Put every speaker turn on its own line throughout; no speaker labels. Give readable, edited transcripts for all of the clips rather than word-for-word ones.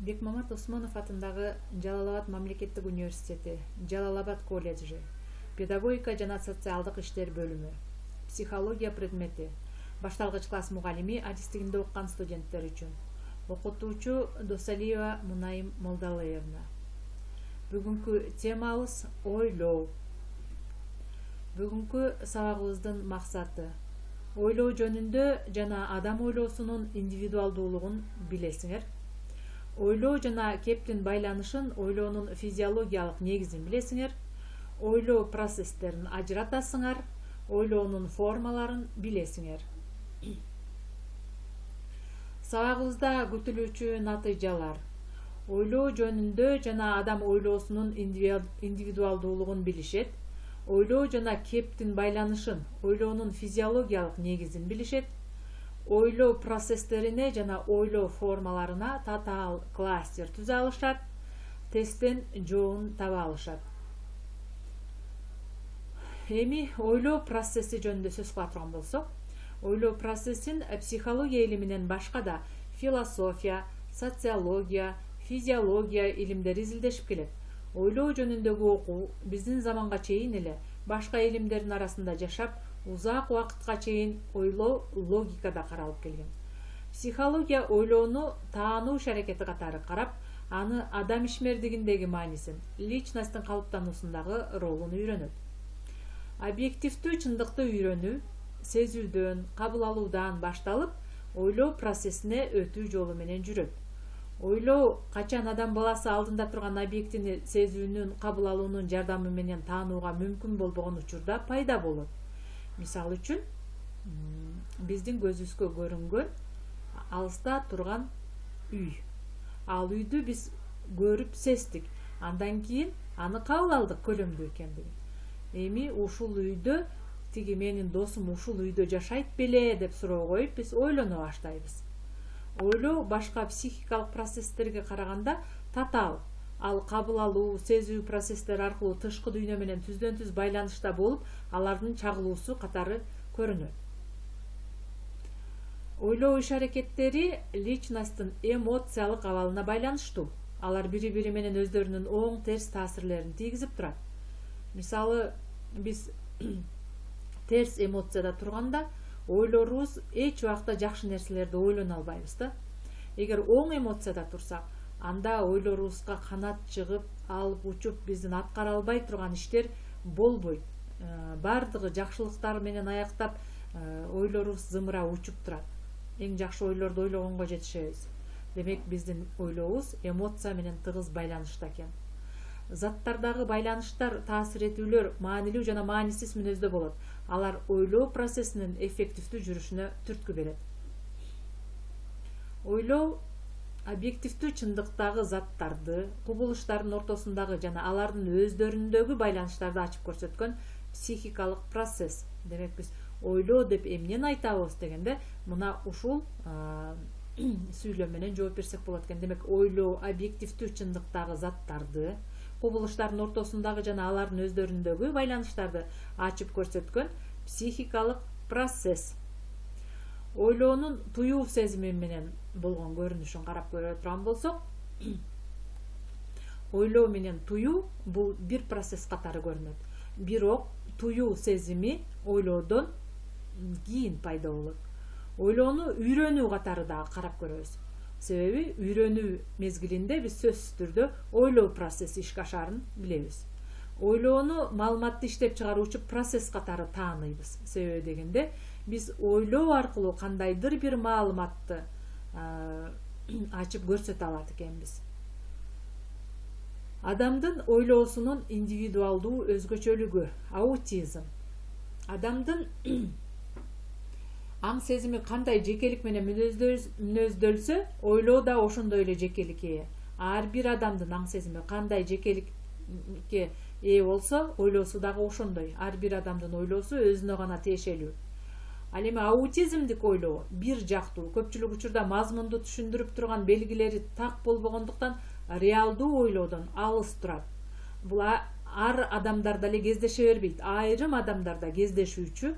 Бекмамат Осмонов атындагы Жалал-Абад мамлекеттик университети, Жалал-Абад колледжи, педагогика жана социалдык иштер бөлүмү, психология предмети, башталгыч класс мугалими адистигинде окуган студенттер үчүн. Окутуучу Досалиева Мунайым Молдалыевна. Бүгүнкү темабыз ойлоо. Бүгүнкү сабагыбыздын максаты ойлоо жөнүндө жана адам ойлоосунун индивидуалдуулугун билесиңер. Ойлоо жана кептин байланышын, ойлоонун физиологиялык негизин билесиңер. Ойлоо процесстерин ажыратасыңар, ойлоонун формаларын билесиңер. Сабагыбызда күтүлүүчү натыйжалар. Ойлоо жөнүндө жана адам ойлоосунун индивидуалдуулугун билишет. Ойлоо жана кептин байланышын, ойлоонун физиологиялык негизин билишет. Ойлоо процесстерине жана ойлоо формаларына татаал кластер түзө алышат. Тесттен жоон таба алышат. Эми ойлоо процесси жөнүндө сөз кыла турган болсок, ойлоо процессин психология илиминен башка да философия, социология, физиология илимдери изилдешип келет. Ойлоо жөнүндөгү окуу биздин заманга чейин эле башка илимдердин арасында жашап, узак убакытка чейин ойлоо логикада каралып келген. Психология ойлоону таанууш аракети катары карап, аны адам ишмердигиндеги маанисин, личносттун калыптануусундагы ролун үйрөнөт. Объективдүү чындыкты үйрөнүү сезүүдөн, кабыл алуудан башталып, ойлоо процессине өтүү жолу менен жүрөт. Ойлоо качан адам баласы алдында турган объектини сезүүнүн, кабыл алуунун жардамы менен таанууга мүмкүн болбогон учурда пайда болот. Мисалы үчүн, биздин көзүбүзгө көрүнгөн алыста турган үй. Ал үйдү биз көрүп сездик. Андан кийин аны кабыл алдык көлөмдүү экендигин. Эми ушул үйдө тиги менин досум ушул үйдө жашайт беле деп суроо коюп биз ойлоно баштайбыз. Ойлоо башка психикалык процесстерге караганда татаал. Ал кабыл алуу, сезүү процесстери аркылуу тышкы дүйнө менен түздөн-түз байланышта болуп, алардын чагылуусу катары көрүнөт. Ойлоо иш-аракеттери личносттун эмоциялык абалына байланыштуу. Алар бири-бири менен өздөрүнүн оң терс таасирлерин тийгизип турат. Мисалы, биз терс эмоцияда турганда ойлорубуз эч убакта жакшы нерселерди ойлоно албайбыз да. Эгер оң эмоцияда турсак, анда ойлорубузга канат чыгып, алып учуп, биздин аткара албай турган иштер болбойт. Бардыгы жакшылыктар менен аяктап, ойлорубуз зымыра учуп турат. Эң жакшы ойлорду ойлогонго жетишебиз. Демек, биздин ойлообуз эмоция менен тыгыз байланышта экен. Заттардагы байланыштар, таасир этүүлөр маанилүү жана маанисиз мүнөздө болот. Алар ойлоо процессинин эффективдүү жүрүшүнө түрткү берет. Ойлоо объективдүү чындыктагы заттарды, кубулуштардын ортосундагы жана алардын өздөрүндөгү байланыштарды ачып көрсөткөн психикалык процесс. Демек, биз ойлоо деп эмнени айтабыз дегенде, мына ушул сүйлөм менен жооп берсек болот экен. Демек, ойлоо объективдүү чындыктагы заттарды, кубулуштардын ортосундагы жана алардын өздөрүндөгү байланыштарды ачып көрсөткөн психикалык процесс. Ойлоонун туюу сезими менен болгон көрүнүшүн карап көрө турган болсок, ойлоо менен туюу бул бир процесс катары көрүнөт. Бирок туюу сезими ойлоодон кийин пайда болот. Ойлоону үйрөнүү катары дагы карап көрөбүз. Себеби үйрөнүү мезгилинде биз сөзсүз түрдө ойлоо процесси ишке ашарын билебиз. Ойлоону маалыматты иштеп чыгаруучу процесс катары тааныйбыз. Себеби дегенде, биз ойлоо аркылуу кандайдыр бир маалыматты ачып көрсөтө алат экенбиз. Адамдын ойлоосунун индивидуалдуу өзгөчөлүгү, аутизм. Адамдын аң сезими кандай жекелик менен мүнөздөлсө, ойлоо да ошондой эле жекеликке ээ. Ар бир адамдын аң сезими кандай жекеликке ээ болсо, ойлоосу дагы ошондой. Ар бир адамдын ойлоосу өзүнө гана тиешелүү. Ал эми аутизмдик ойлоо бир жактуу, көпчүлүк учурда мазмунду түшүндүрүп турган белгилери так болбогондуктан реалдуу ойлоодон алыс турат. Бул ар адамдарда эле кездеше бербейт. Айрым адамдарда кездешүүчү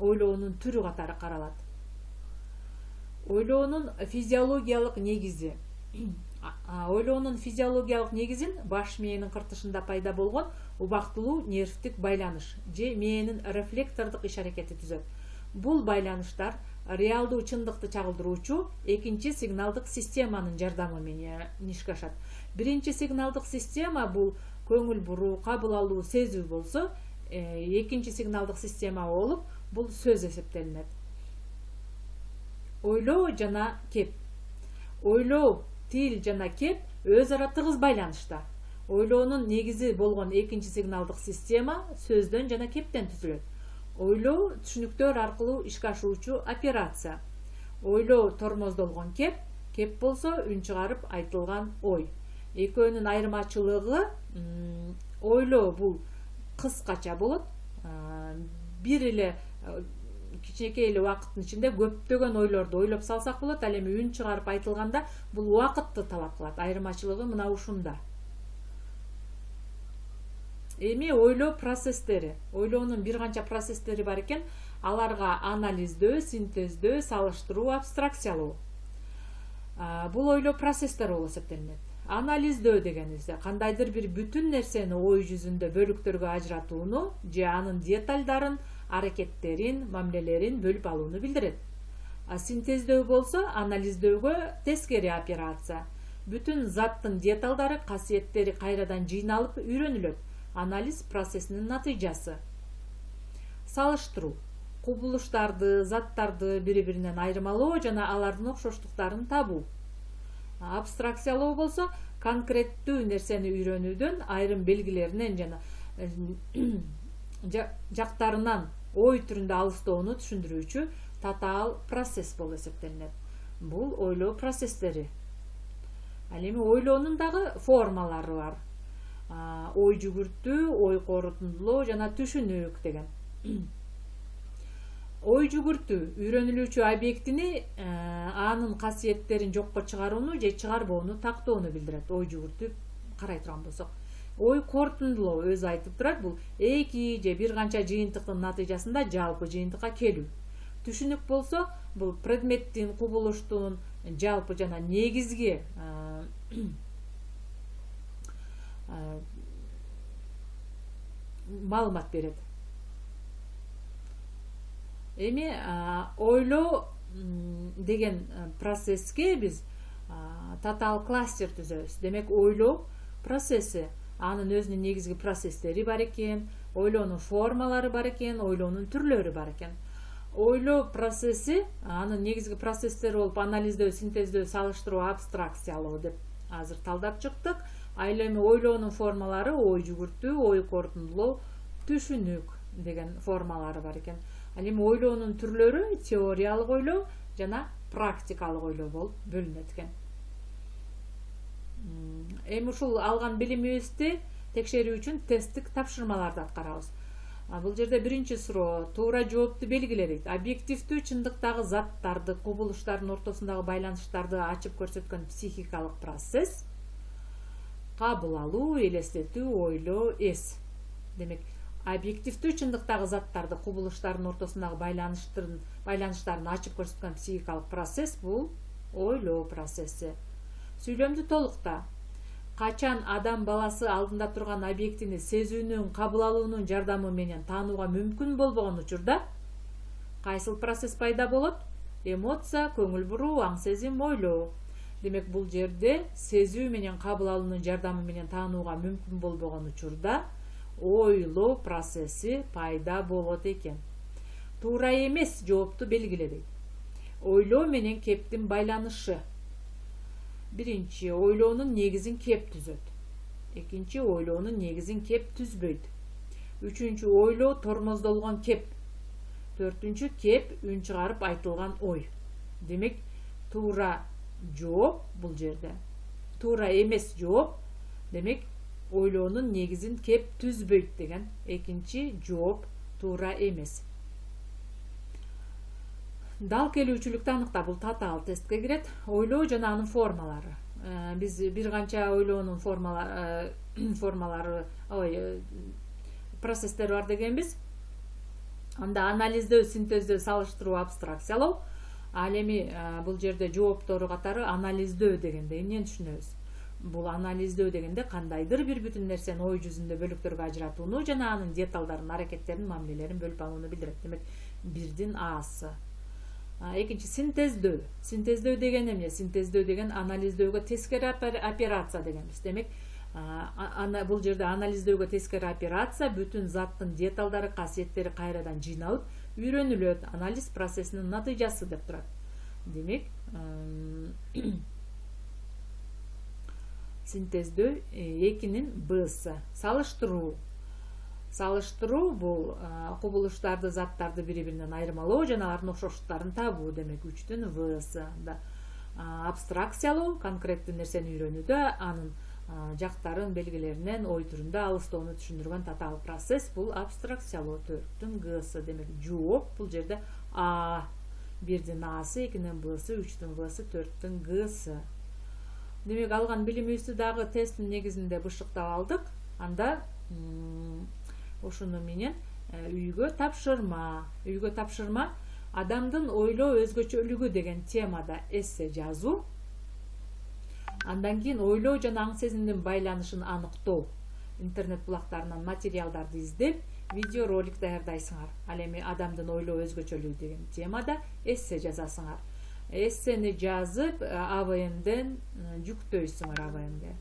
ойлоонун түрү катары каралат. Ойлоонун физиологиялык негизи. ойлоонун физиологиялык негизин баш мээнин кыртышында пайда болгон убактылуу нервтик байланыш же мээнин рефлектордук иш аракети түзөт. Бул байланыштар реалдуу чындыкты чагылдыруучу экинчи сигналдык системанын жардамы менен ишке ашат. Биринчи сигналдык система бул көңүл буруу, кабыл алуу, сезүү болсо, экинчи сигналдык система болуп бул сөз эсептелинет. Ойлоо жана кеп. Ойлоо, тил жана кеп өз ара тыгыз байланышта. Ойлоонун негизи болгон экинчи сигналдык система сөздөн жана кептен түзүлөт. Ойлоо түшүнүктөр аркылуу ишке ашуучу операция. Ойлоо тормоздолгон кеп, кеп болсо үн чыгарып айтылган ой. Экөөнүн айырмачылыгы, ойлоо бул кыскача болот. Бир эле кичинекей эле убакыттын ичинде көптөгөн ойлорду ойлоп салсак болот. Ал эми үн чыгарып айтылганда бул убакытты талап кылат. Айырмачылыгы мына ушунда. Эми ойлоо процесстери. Ойлоонун бир канча процесстери бар экен. Аларга анализдөө, синтездөө, салыштыруу, абстракциялоо. Бул ойлоо процесстер болуп эсептелинет. Анализдөө дегенибизде кандайдыр бир бүтүн нерсени ой жүзүндө бөлүктөргө ажыратууну же анын детальдарын, аракеттерин, мамилелерин бөлүп алууну билдирет. Синтездөө болсо анализдөөгө тескери операция. Бүтүн заттын деталдары, касиеттери кайрадан жыйналып үйрөнүлөт. Анализ процессинин натыйжасы. Салыштыруу. Кубулуштарды, заттарды бири-биринен айырмалоо жана алардын окшоштуктарын табуу. Абстракциялоо болсо конкреттүү нерсени үйрөнүүдөн айрым белгилеринен жана жактарынан ой түрүндө алыстоону түшүндүрүүчү татаал процесс болуп эсептелинет. Бул ойлоо процесстери. Ал эми ойлоонун дагы формалары бар. Ой жүгүртүү, ой корутундулоо жана түшүнүк деген. Ой жүгүртүү үйрөнүлүүчү объектини анын касиеттерин жокко чыгарууну же чыгарбоону тактоону билдирет. Ой жүгүртүү карай турган болсок. Ой корутундулоо өзү айтып турат, бул эки же бир канча жыйынтыктын натыйжасында жалпы жыйынтыкка келүү. Түшүнүк болсо бул предметтин, кубулуштун жалпы жана негизги маалымат берет. Эми ойлоо деген процесске биз татаал кластер түзөбүз. Демек ойлоо процесси, анын өзүнүн негизги процесстери бар экен, ойлоонун формалары бар экен, ойлоонун түрлөрү бар экен. Ойлоо процесси, анын негизги процесстери болуп анализдөө, синтездөө, салыштыруу, абстракциялоо деп азыр талдап чыктык. Ал эми ойлоонун формалары ой жүгүртүү, ой корутундулоо, түшүнүк деген формалары бар экен. Ал эми ойлоонун түрлөрү теориялык ойлоо жана практикалык ойлоо болуп бөлүнөт экен. Эми ушул алган билимибизди текшерүү үчүн тесттик тапшырмаларды аткарабыз. Бул жерде биринчи суроо туура жоопту белгиле. Объективдүү чындыктагы заттарды, кубулуштардын ортосундагы байланыштарды ачып көрсөткөн психикалык процесс. Кабыл алуу, элестетүү, ойлоо, эс. Демек, объективдүү чындыктагы заттарды, кубулуштардын ортосундагы байланыштарын ачып көрсөткөн психикалык процесс бул ойлоо процесси. Сүйлөмдү толукта. Качан адам баласы алдында турган объектини сезүүнүн, кабыл алуунун жардамы менен таанууга мүмкүн болбогон учурда кайсыл процесс пайда болот? Эмоция, көңүл буруу, аң сезим, ойлоо. Демек, бул жерде сезүү менен кабыл алуунун жардамы менен таанууга мүмкүн болбогон учурда ойлоо процесси пайда болот экен. Туура эмес жоопту белгиле. Ойлоо менен кептин байланышы. Биринчи, ойлоонун негизин кеп түзөт. Экинчи, ойлоонун негизин кеп түзбөйт. Үчүнчү, ойлоо тормоздолгон кеп. Төртүнчү, кеп үн чыгарып айтылган ой. Демек, туура жооп бул жерде. Туура эмес жооп. Демек, ойлоонун негизин кеп түзбөйт деген экинчи жооп туура эмес. Дал келүүчүлүктү аныктап, бул татаал тестке кирет. Ойлоо жана анын формалары. Биз бир канча ойлоонун формалары, процесстери бар дегенбиз. Анда анализдөө, синтездөө, салыштыруу, абстракциялоо. Ал эми бул жерде жооптору катары анализдөө дегенде эмнени түшүнөбүз? Бул анализдөө дегенде кандайдыр бир бүтүн нерсени ой жүзүндө бөлүктөргө ажыратууну жана анын деталдарын, аракеттерин, мамилелерин бөлүп алууну билдирет. Демек бирдин Асы. Экинчи синтездөө. Синтездөө деген эмне? Синтездөө деген анализдөөгө тескери операция дегенбиз. Демек бул жерде анализдөөгө тескери операция бүтүн заттын деталдары, касиеттери кайрадан жыйналып үйрөнүлөт. Анализ процессинин натыйжасы деп турат. Демек синтездөө экинин Бсы. Салыштыруу. Салыштыруу бул кубулуштарды, заттарды бири-биринен айырмалоо жана алардын окшоштуктарын табуу. Демек үчтүн Всы. Абстракциялоо, конкреттүү нерсени үйрөнүүдө анын жактарын, белгилеринен ой түрүндө алыстоону түшүндүргөн татаал процесс бул абстракциялоо. Төрттүн Гсы. Демек жооп бул жерде А. Бирдин Асы, экинин Бсы, үчтүн Всы, төрттүн Гсы. Демек алган билимибизди дагы тесттин негизинде бышыктап алдык. Анда ошону менен үйгө тапшырма. Үйгө тапшырма адамдын ойлоо өзгөчөлүгү деген темада эссе жазуу. Андан кийин ойлоо жана аң сезимдин байланышын аныктоо. Интернет булактарынан материалдарды издеп, видеоролик даярдайсыңар. Ал эми адамдын ойлоо өзгөчөлүгү деген темада эссе жазасыңар. Эссени жазып АВМден жүктөйсүңөр. АВМде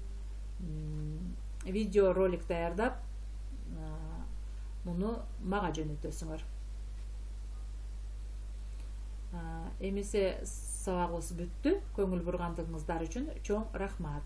видеоролик даярдап муну мага жөнөтөсүңөр. Эмесе сабагыбыз бүттү. Көңүл бургандыгыңыздар үчүн чоң рахмат.